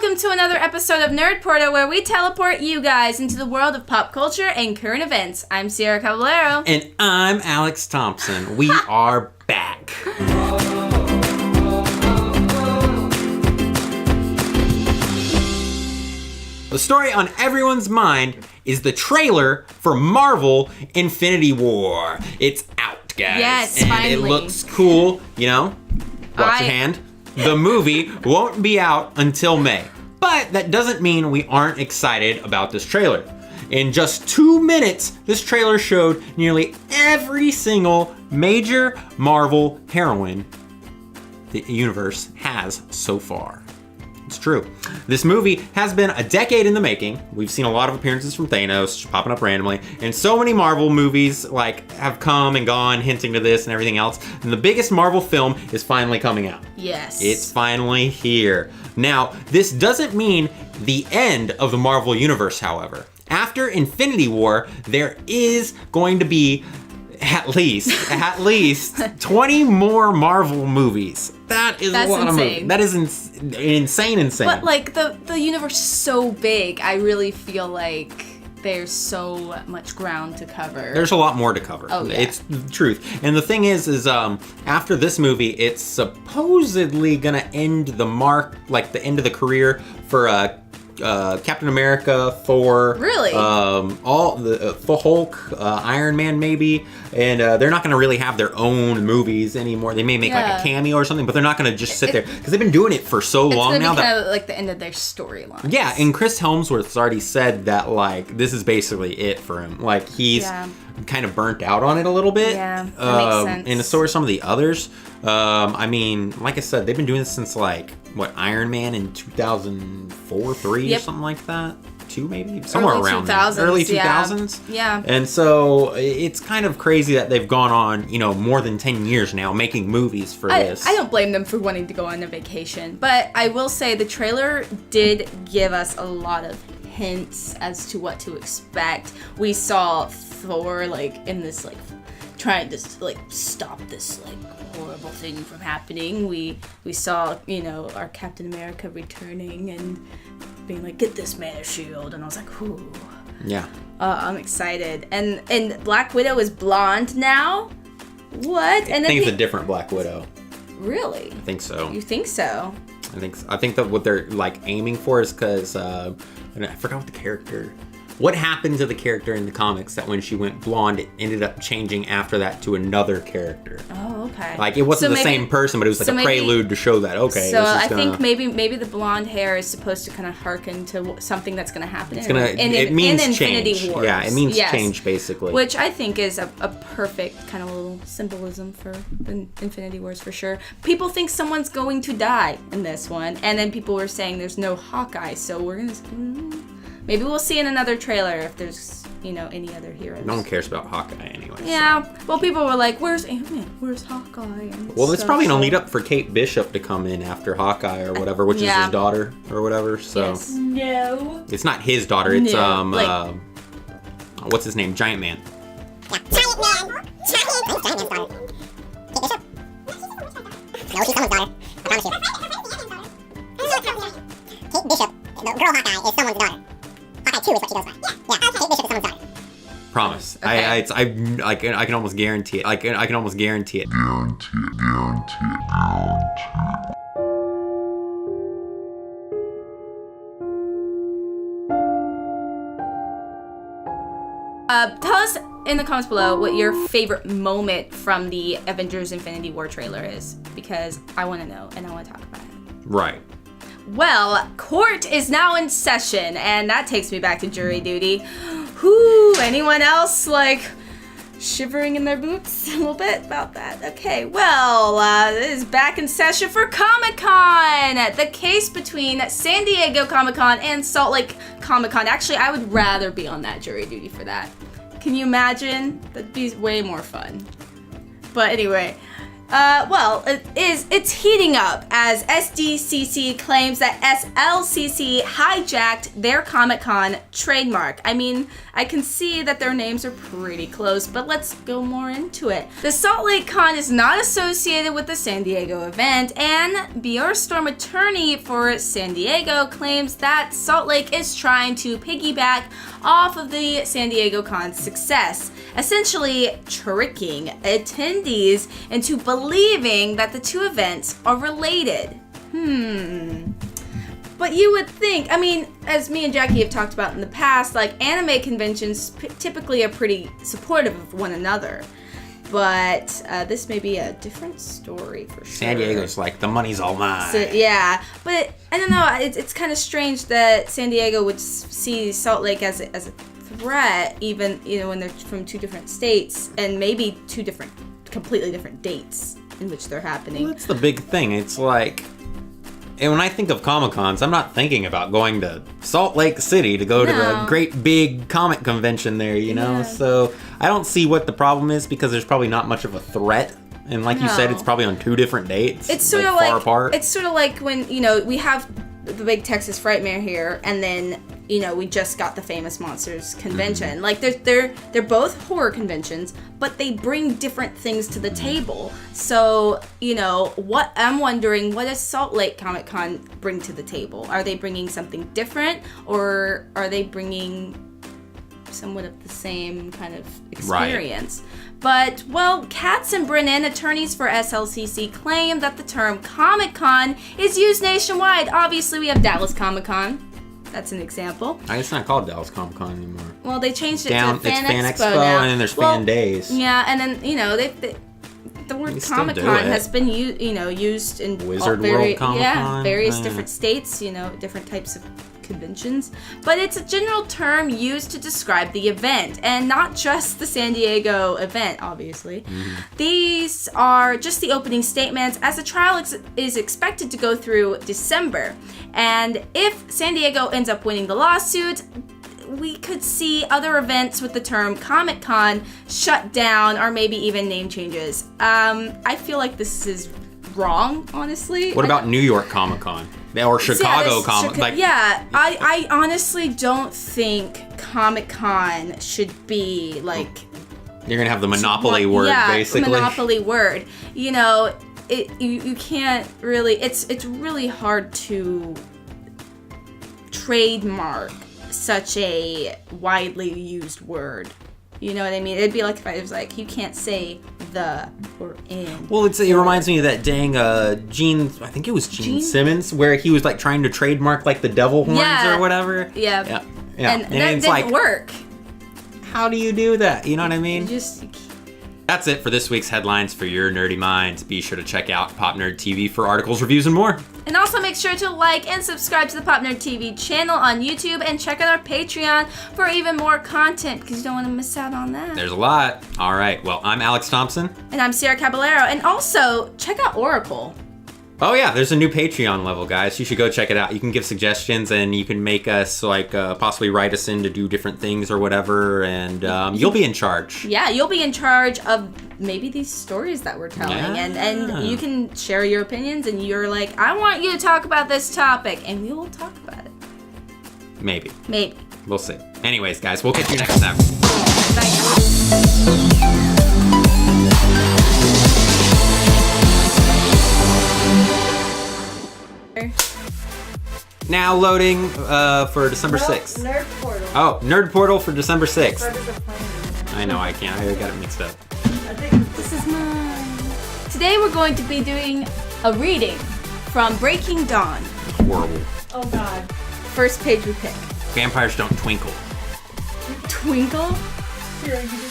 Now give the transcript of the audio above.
welcome to another episode of Nerd Portal, where we teleport you guys into the world of pop culture and current events. I'm Cierra. And I'm Alex Thompson. We are back. The story on everyone's mind is the trailer for Marvel Infinity War. It's out, guys. Yes, and finally. It looks cool, you know? Watch your hand. The movie won't be out until May. But that doesn't mean we aren't excited about this trailer. In just 2 minutes, this trailer showed nearly every single major Marvel heroine the universe has so far. It's true. This movie has been a decade in the making. We've seen a lot of appearances from Thanos popping up randomly, and so many Marvel movies have come and gone hinting to this and everything else. And the biggest Marvel film is finally coming out. Yes. It's finally here. Now, this doesn't mean the end of the Marvel universe, however. After Infinity War, there is going to be at least 20 more Marvel movies. That's a lot of movies. That is insane. But like the universe is so big, I really feel like there's so much ground to cover. There's a lot more to cover. Oh, yeah. It's the truth. And the thing is after this movie, it's supposedly gonna end the end of the career for Captain America, Thor, really, all the Hulk, Iron Man, maybe, and they're not going to really have their own movies anymore. They may make like a cameo or something, but they're not going to just sit there because they've been doing it for so long now. It's kind of like the end of their storyline. Yeah, and Chris Hemsworth's already said that like this is basically it for him. Like he's kind of burnt out on it a little bit. Yeah, that makes sense. And so are some of the others. I mean, like I said, they've been doing this since Iron Man in 2004, 3 or something like that. 2 maybe? Somewhere around there. Early 2000s. Yeah. And so it's kind of crazy that they've gone on, more than 10 years now making movies for this. I don't blame them for wanting to go on a vacation, but I will say the trailer did give us a lot of hints as to what to expect. We saw Thor in this trying to stop this horrible thing from happening. We saw our Captain America returning and being like, get this man a shield, and I was like, ooh. Yeah. I'm excited. And Black Widow is blonde now. What? I think it's a different Black Widow. Really? I think so. You think so? I think that what they're aiming for is because I forgot what happened to the character in the comics that when she went blonde, it ended up changing after that to another character. Oh, okay. It wasn't the same person, but it was a prelude to show that, okay. So I think maybe the blonde hair is supposed to kind of hearken to something that's going to happen it means in change. Infinity Wars. Yeah, it means change, basically. Which I think is a perfect kind of little symbolism for the Infinity Wars, for sure. People think someone's going to die in this one, and then people were saying there's no Hawkeye, so we're going to... Maybe we'll see in another trailer if there's, any other heroes. No one cares about Hawkeye anyway. Yeah. So. Well, people were like, where's Ant-Man? Where's Hawkeye? Well, it's probably going to lead up for Kate Bishop to come in after Hawkeye or whatever, which is his daughter or whatever. So yes. No. It's not his daughter. It's, what's his name? Giant Man. Yeah, Giant Man. Giant Man's daughter. Kate Bishop? No, she's someone's daughter. I promise you. Kate Bishop, the girl Hawkeye, is someone's daughter. Hawkeye 2 is what she goes by. Yeah, Kate Bishop is someone's daughter. Promise. Okay. I can almost guarantee it. I can almost guarantee it. Tell us in the comments below what your favorite moment from the Avengers Infinity War trailer is, because I want to know and I want to talk about it. Right. Well, court is now in session, and that takes me back to jury duty. Whew, anyone else shivering in their boots a little bit about that? Okay, well, it is back in session for Comic-Con! The case between San Diego Comic-Con and Salt Lake Comic-Con. Actually, I would rather be on that jury duty for that. Can you imagine? That'd be way more fun. But anyway, Well, it's heating up as SDCC claims that SLCC hijacked their Comic-Con trademark. I mean, I can see that their names are pretty close, but let's go more into it. The Salt Lake Con is not associated with the San Diego event, and BR-Storm attorney for San Diego claims that Salt Lake is trying to piggyback off of the San Diego Con's success, essentially tricking attendees into believing that the two events are related. But you would think, I mean, as me and Jacqui have talked about in the past, like anime conventions typically are pretty supportive of one another. But this may be a different story for sure. San Diego's like, the money's all mine. So, yeah, but I don't know, it's kind of strange that San Diego would see Salt Lake as a threat, even, you know, when they're from two different states and maybe two completely different dates in which they're happening. Well, that's the big thing. It's like, and when I think of Comic-Cons, I'm not thinking about going to Salt Lake City to go to the great big comic convention there, you know? Yeah. So I don't see what the problem is because there's probably not much of a threat. And like you said, it's probably on two different dates. It's sort of like far apart. It's sort of like when, you know, we have the big Texas Frightmare here, and then, you know, we just got the Famous Monsters convention. Mm-hmm. Like they're both horror conventions, but they bring different things to the table. So, you know, what I'm wondering, what does Salt Lake Comic Con bring to the table? Are they bringing something different, or are they bringing somewhat of the same kind of experience? Right. But, well, Katz and Brennan, attorneys for SLCC, claim that the term Comic-Con is used nationwide. Obviously, we have Dallas Comic-Con. That's an example. It's not called Dallas Comic-Con anymore. Well, they changed it to Fan Expo now. And then there's Fan Days. Yeah, and then, you know, the word Comic-Con has been used in Wizard World Comic-Con. Yeah, various different states, you know, different types of conventions, but it's a general term used to describe the event, and not just the San Diego event, obviously. These are just the opening statements, as the trial is expected to go through December, and if San Diego ends up winning the lawsuit, we could see other events with the term Comic-Con shut down, or maybe even name changes. I feel like this is wrong, honestly. What about New York Comic-Con? Or Chicago Comic-Con? I honestly don't think Comic-Con should be like... You're gonna have the monopoly word, basically. Monopoly word. You know, you can't really... It's really hard to trademark such a widely used word. You know what I mean? It'd be like if I was like, you can't say the or in. Well, it reminds me of that dang Gene, I think it was Gene Simmons, where he was like trying to trademark like the devil horns or whatever. Yeah. And that didn't like, work. How do you do that? You know what I mean? That's it for this week's headlines for your nerdy minds. Be sure to check out PopNerdTV for articles, reviews, and more. And also make sure to like and subscribe to the PopNerdTV channel on YouTube, and check out our Patreon for even more content, because you don't want to miss out on that. There's a lot. All right. Well, I'm Alex Thompson. And I'm Cierra Caballero. And also, check out Oracle. Oh yeah, there's a new Patreon level, guys. You should go check it out. You can give suggestions, and you can make us possibly write us in to do different things or whatever, and you'll be in charge. Yeah, you'll be in charge of maybe these stories that we're telling, and you can share your opinions, and you're like, I want you to talk about this topic, and we will talk about it. Maybe. We'll see. Anyways, guys, we'll catch you next time. Bye. Now loading for December 6th. Nerd Portal. Oh, Nerd Portal for December 6th. I know, I can't. I got it mixed up. This is mine. Today we're going to be doing a reading from Breaking Dawn. Horrible. Oh god. First page we pick. Vampires don't twinkle. Twinkle? Here,